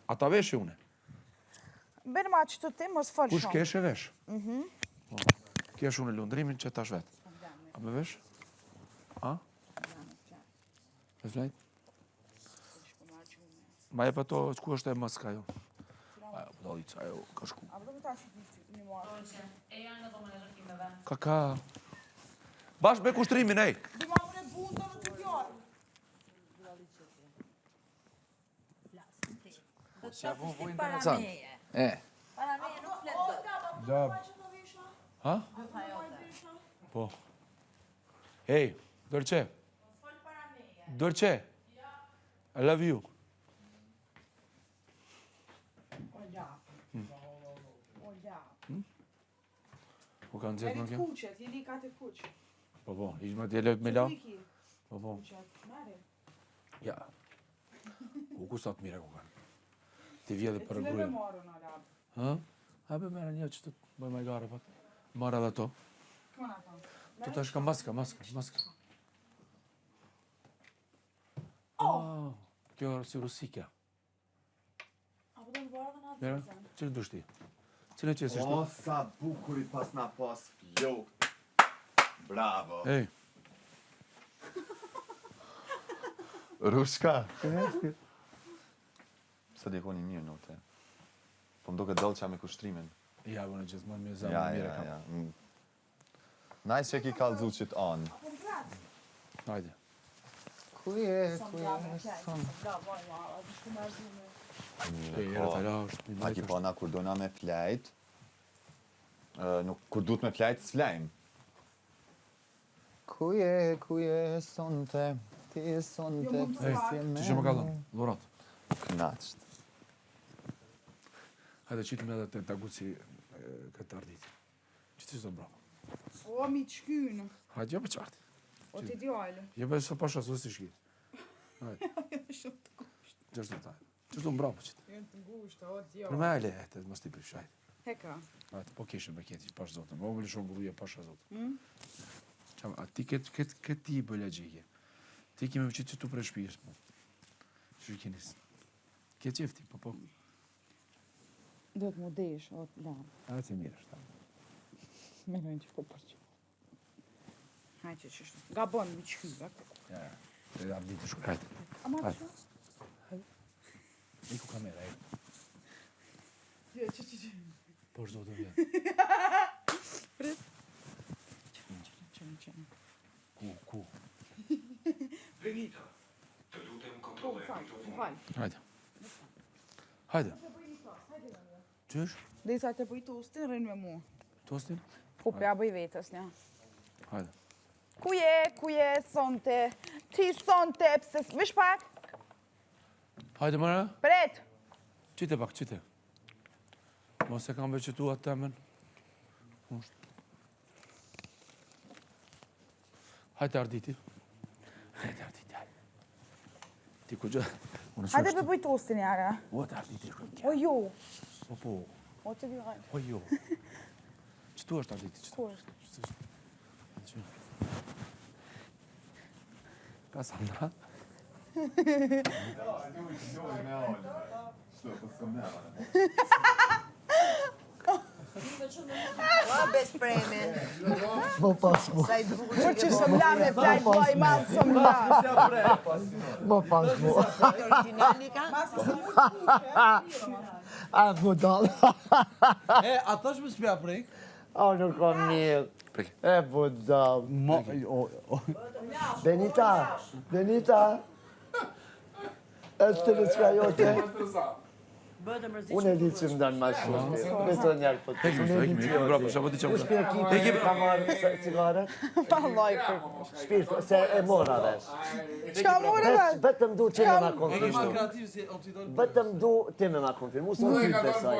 Ata vesh e une. Bërë ma që të ti, mos folë shumë. Kush kesh e vesh? Kesh une lundrimin që tash vetë. A me vesh? A? Me flajt? Ma e pa to, ku është e mëska jo? Ajo, pëdalica, ajo, ka shku. A vëdo më ta shumë një muar. E janë në domën e rëkimeve. Ka. Bash me kushtrimin, ej. Dima unë e bunda dhe të tjarë. Do të qafë para meje. Para meje nuk flet do. Dab. Ha? Po. Hey, Dorçe. Dorçe. I love you. Po kanë zjetë në kjo? Kuqet, jeni ka të kuq. Po, ishë më t'jele me la? Po. Ja. U ku sa të mire ku kanë? Ti vjedhe për Cileve grujën. marru në lab? Ha? Habe mera një që të bëj me gare pak. Marra dhe to. Këmën ato? Të tash ka maska. Oh! Kjo është si rusika. A po do të bardhën atë Mera, zënë? qërë dushti? Cile qesë O, ishte? sa bukurit pas na pas flok. Bravo. Ej, Rushka. Së di koni mirë note. Po më do këtë dallë qa me kushtrimin. ja, vënë gjithmonë me zemë Ja, mire kam. ja. Najs që ki kallëzu qit anë. Apo më pratë? Hajde. Ku je, Son. Bravo, ma, a të shku me arzume. Te jere të lasht. A ki po na kur dona me flajt, nuk kur duhet me flajt, s'flajm. Ku je, sonte, ti sonte, Jo, mund të Ej, që që më kallon? Lorat. Knaqt. Hajde qitim edhe të taguci këtë ardit. Që të shto bravo. O, mi të shkynë. Hajde, jo për qarti. O, ti djallë. Jo për së pasha, së si shki. Hajde, Shumë të kushtë. që është të tajnë. Që shto bravo qitë. Jënë të ngushtë, o, Në djallë. me ale, të mos t'i prish, hajde. Heka. Hajde, po kishën me kjeti, pash zotën. Po më lëshon gruja, pasha zotën. Qam, a ti këtë ti i bëlla gjegje. Ti kemi më qitë që tu prej shpijës, po. Që kenis. Ke qefti, po. Do të mu desh, o, lamë. A të mirë është. Menojnë që po përqë. Hajde që shtu. Gabon, mi qky, bak. Ja, të ardit të shkoj, hajde. A ma të Hajde. shumë? Iku kamera, e. Jo, që. Po është zotën vjetë. Prit. Qënë. Ku. Benita, të lutem kontrolloj mikrofonin. Falë. Hajde. Qysh? Dhe i sa të bëj tostin, rrinë me mu. Tostin? Po, ja bëj vetës, një. Hajde. Ku je, sonte? Ti sonte, pse vish pak? Hajde, mëra. Pret! Qite pak, qite. Mos e kam veqetu atë temen. Hajde arditi. Hajde. Ti ku gjë? Hajde për bëj tostin, jara. O, të arditi shkëm kja. O, jo. Po. O, të di hajde. O, jo. Qëtu është arditi? Ku është? Ka sa mna? Bez preme. Më pas mu, Sa i bukur Por që së mla me plaj, po i madhë së mla. më pas mu. originali ka. A mu dalë. E, ata është më s'pja prek? A nuk kam mirë. Prek. E mu dalë. Benita. E së të lëska jote. Bëhet e mërzit. Unë e di që më danë ma shumë. Beto njarë po të. Tekmi, bravo, shapo ti qamë. Ekip ka marrë cigare. Pa lajkë. Shpirë, se e mora vesh. Qka more dhe? Vetëm du ti me ma E ke ma konfirmu. kreativ si optidol. Vetëm du ti me ma konfirmu. Së në ty të besaj.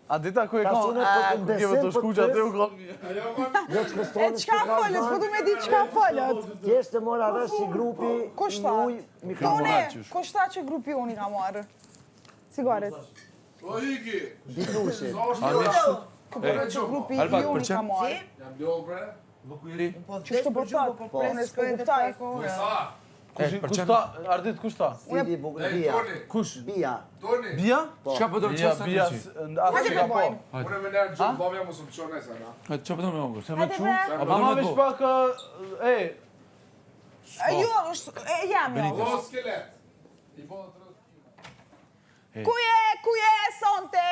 A dita ku e Ka ka? shune po të Keve besim, të po shkuqa të aty u pres. ka. Jo që E kështoni qka falët, po du me di qka falët? Thjesht e mora vesh si grupi Kushta? muj mikrofon. Tone, kushta që grupi unë i ka marrë? Cigaret. O, Iki! Dikushi. Që grupi Albat, unë për i që? ka marrë. Jam ljohë bre. Që shtë po të Po unë e s'po kuptaj. Sa? Kushta, Ardit, kushta? Stidi bukur bia. Kush? Bia. Toni, Bia? Çka po do të Bia, çfarë bia, atë që ka po. unë me nërë gjënë, babja mu së më qonë e sana. Çka po do me hongër? Se me qu? Apo do Ama me veç bo? pak, Jo, jam jo. Po skelet. I bo të rëtë. Kuje, sonte.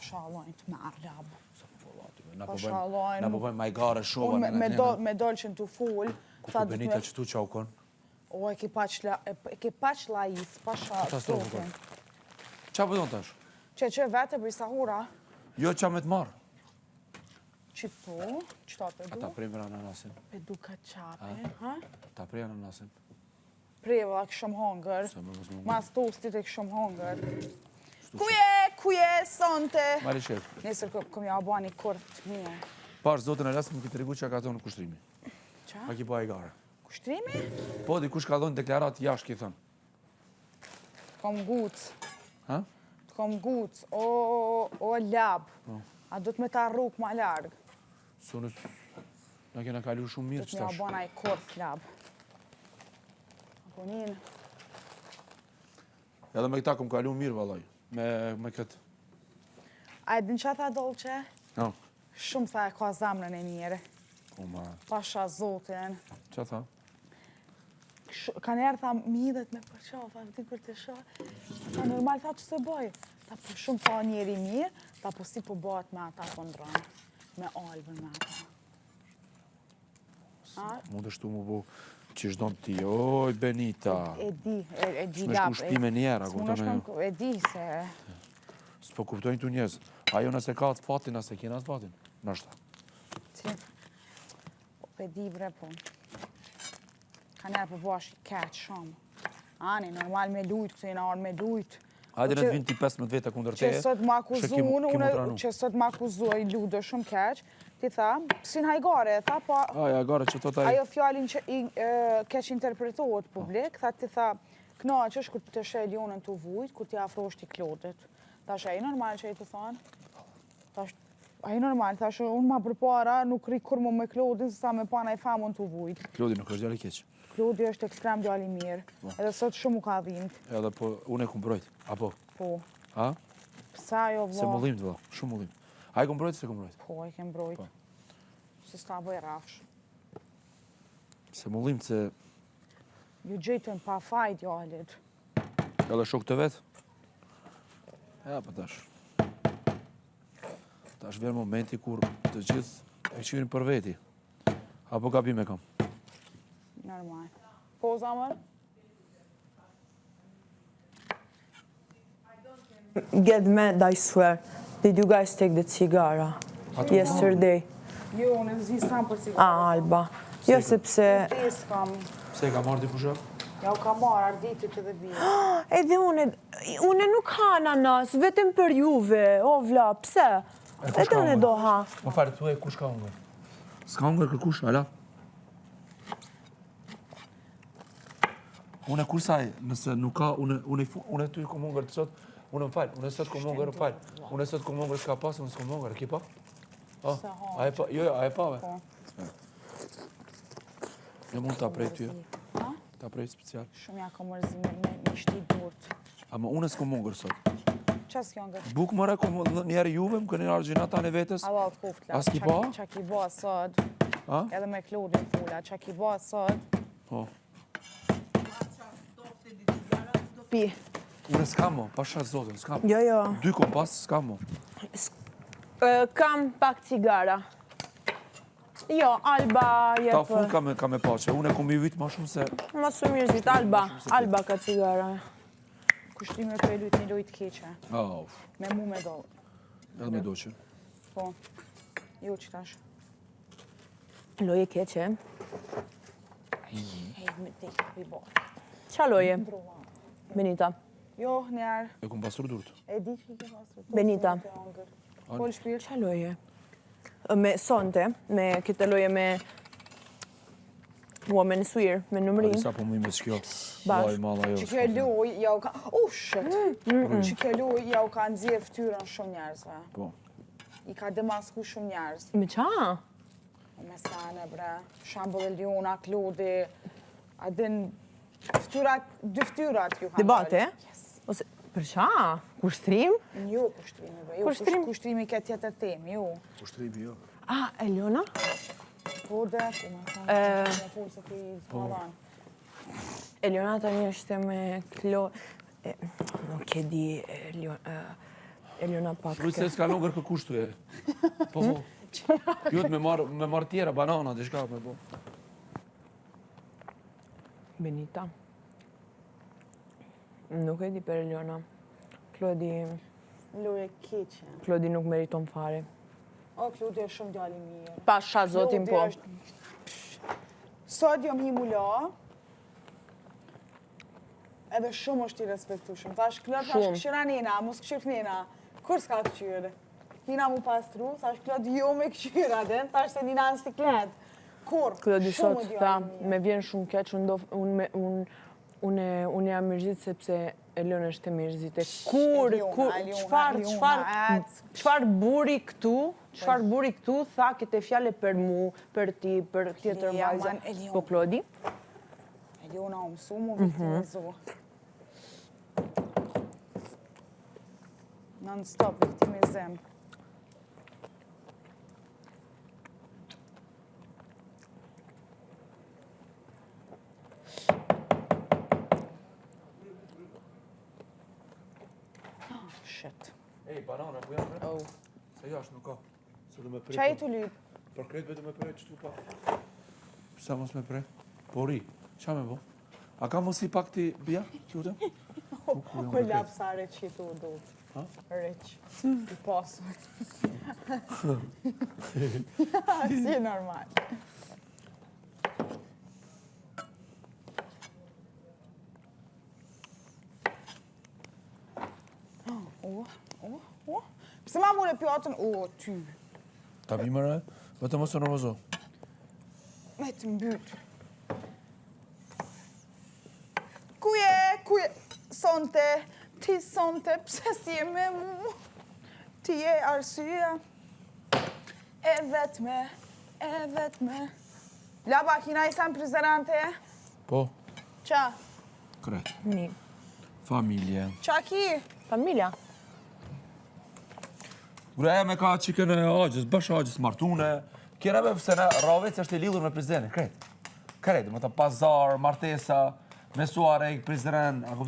Shalojnë të marrë, labë. Na Pashalojnë. po bëjmë majgare shova. Unë me dolqen të full. Ku Benita që tu qau kon? O, e ke paq lajis, pasha Katastrofë, sotin. Qa po do në tash? Që vete për sahura, Jo qa me të marë. qëtu, qëta për Ata du, prej mërë ananasin. për du ka qape, ha? Ata prej ananasin. Preva këshëm hongër, Sa më mësë më. mas tostit e këshëm hongër. Kuje, sonte. Mari shef. Nesër këm ja bani kërë të mje. Pash zotën e lasë më këtë regu që ka thonë kushtrimi. Qa? A ki po a i gare. Kushtrimi? Po, dikush ka thonë deklarat jashtë ki thonë. Kom guc. Ha? Kom guc, o lab. A do të me ta rrug ma largë. Sonës, na kena kalu shumë Do mirë të që me ja tash. bana i kërë lab. Apo njën. Edhe me këta kom kalu mirë, valaj. Me këtë. A e din që tha dolqe? No. Shumë tha e ka zamrën e mirë. Po ma, Pasha zotin. që tha? Ka njerë tha midhet me përqa, tha ti kur të shah. Tha normal tha që se bëj. Tha po shumë tha njeri mirë, tha po si po bëhet me ata po ndronë. Me albën me ata. Mund është tu mu bu që shdon ti, oj Benita. E di S'me lap. shku shpime njerë, a S'mu kupton në e jo. shkon, e di se... S'po kuptojnë tu njëzë. Ajo nëse ka të fatin, nëse kena të fatin. Nështë. Si? Po e di bre po. Ka njerë po bash i keq shumë. Ani, normal me lujt, këtu jena orë me lujt. Hajde Po në që- të vinë ti 15 veta kundër Që teje. sot ma akuzun, tranu. që sot ma akuzoj ludo shumë keq, ti tha, sin hajgare, tha, po Aja, gara që tot aj. ajo fjallin që keq interpretohet publik, tha ti tha, knaqesh kur të shë Elionën të vujt, kur ti afrosh ti Klodit. Tash, a i normal që i të thonë? Tash, a i normal, tash, unë ma përpara nuk ri kur mu me Klodin, se sa me pana i famën të vujt. Klodi nuk është djali keq. Klodi është ekstrem djali mirë, edhe sot shumë u ka dhimt, Edhe po, unë e kum brojt. Apo, po. a? Psa jo Se vlo? mullim të vëlla, shumë mullim. A i kum brojt, se kum brojt? Po, i kem brojt. Po. Se s'ta bëj rafsh. Se mullim se Ju gjejtën pa fajt, djallit. edhe shok të vetë. Ja, pa tash. Tash vjen momenti kur të gjithë e qyrin për veti. Apo gabim e kam. Normal. Po, zamër? Get mad, I swear. Did you guys take the cigara yesterday? Jo, unë e zi sam për cigarë. Alba. Jo, sepse... Des kam. Pse e ka marrë di pusha? Ja u ka marrë arditit edhe bje. Edhe une nuk ha ananas, vetëm për juve, o vla, pse? kush Edhe ka une hungër? do ha. Më farë, tu e kush ka hungër? S'ka hungër kërkush, ala? Unë e kur saj, nëse nuk ka, unë ty kom hungër të sot, unë më falë, unë e sot kom hungër, më falë. Unë e sot kom hungër s'ka pas, unë s'kom hungër, e ki pa? A, Se ha. a e pa, jo, a e pa, Po. Jo mund ta prej ty, Ha? ta prej special. Shumë ja ka mërzi me shti durt. Ama unë s'kom hungër sot. Qa s'kjo nga? Buk mëre, kom njerë juve, më kënë argjinat tane vetës. Allah të kuftla. As ki ba? Qa ki ba sot. A? Edhe me Klodin fula. Qa ki ba sot. Po. Pi. Unë s'kam mo, pasha zotin, s'kam. Jo, jo. 2 kom pas, s'kam mo. Kam pak cigara. Jo, Alba Ta jep... full ka me pache, unë e kom i vitë ma shumë se... Ma së mirëzit, Alba ka cigara. Kushtime për e lujt një lojt keqe. Auf, Me mu me do. edhe me doqe. Po. Jo që tash. Loje keqe. Hej, me te i bërë. Qa loje? Benita. Jo, njerë. E kom pasur durt. E di që i ke pasur. Benita. Kol shpirë. Qa loje? Me sonte, me këtë loje me... Woman suir, me numërin. Sa po mu i me s'kjo. Bash. Vaj, malla jo. Që kjo loj, ja u ka... shit! Që kjo loj, ja u ka nëzirë ftyrën shumë njerëzve. Po. I ka demasku shumë njerëz. Me qa? Mesane, bre. Shambull Eliona, Klodi, a din dy ftyrat ju kanë. Debate? Yes. Ose, për qa? Kushtrim? Jo kushtrimi, bre. Jo, kushttrimi ka tjetër temë, jo. Ushtrimi jo. Ah, Eliona? Po dhe, ku më thonë se ti zbalan. Eliona tani është me nuk e di Eliona pak. Rujtë se s'ka longër kë kushtu e. Po. Jut me marë tjera, banana, dhe shka me bo. Benita. Nuk e di për Eliona. Klodi Loje keqe. nuk meriton fare. O, Klodi është shumë djali mirë. Pasha zotin po. Sot jam himu la, edhe shumë është i respektushëm. Tash Klod, tash këshyra nena, mos këshyr nena. Kur s'ka këshyr? Nina mu pastru, tash Klod jo me këshyra den, tash se nina në stiklet. Kur? Klodi Shumë sot djali tha, mirë. me vjen shumë keq, unë jam mërzit sepse Eliona është e mërzit. Kur, çfar buri këtu, tha këtë fjale për mu, për ti, për tjetër vajza. Po Klodi? Eliona u mësu mu viktimizu. Non-stop viktimizim. Shit. Ej, banana, po jam bre? Se jash nuk ka. Se du me prej. Qaj të lyp? Për kretë vetë me prej qëtu pa. Sa mos me prej? Po ri, qa me bo? A ka mos i pak ti bja, qute? Po lap sa req i tu do. Req. I pasur. Si normal. Pse ma mune pjatën? O, ty. Ta mi mëre, vetë mos të nervozo. Me të mbyt. Kuje, sonte, ti sonte, pse si e me mu? Ti e arsye, e vetme. Laba, kina i san prizerante? Po, Qa? kretë. Ni. Familje. Qa ki? Familja? Gruaja me ka qikën e agjës, bësh agjës martune. Kjera me pëse në ravec është i lidhur me Prizrenin, kretë. Kretë, më të pazar, martesa, mesuare i Prizren,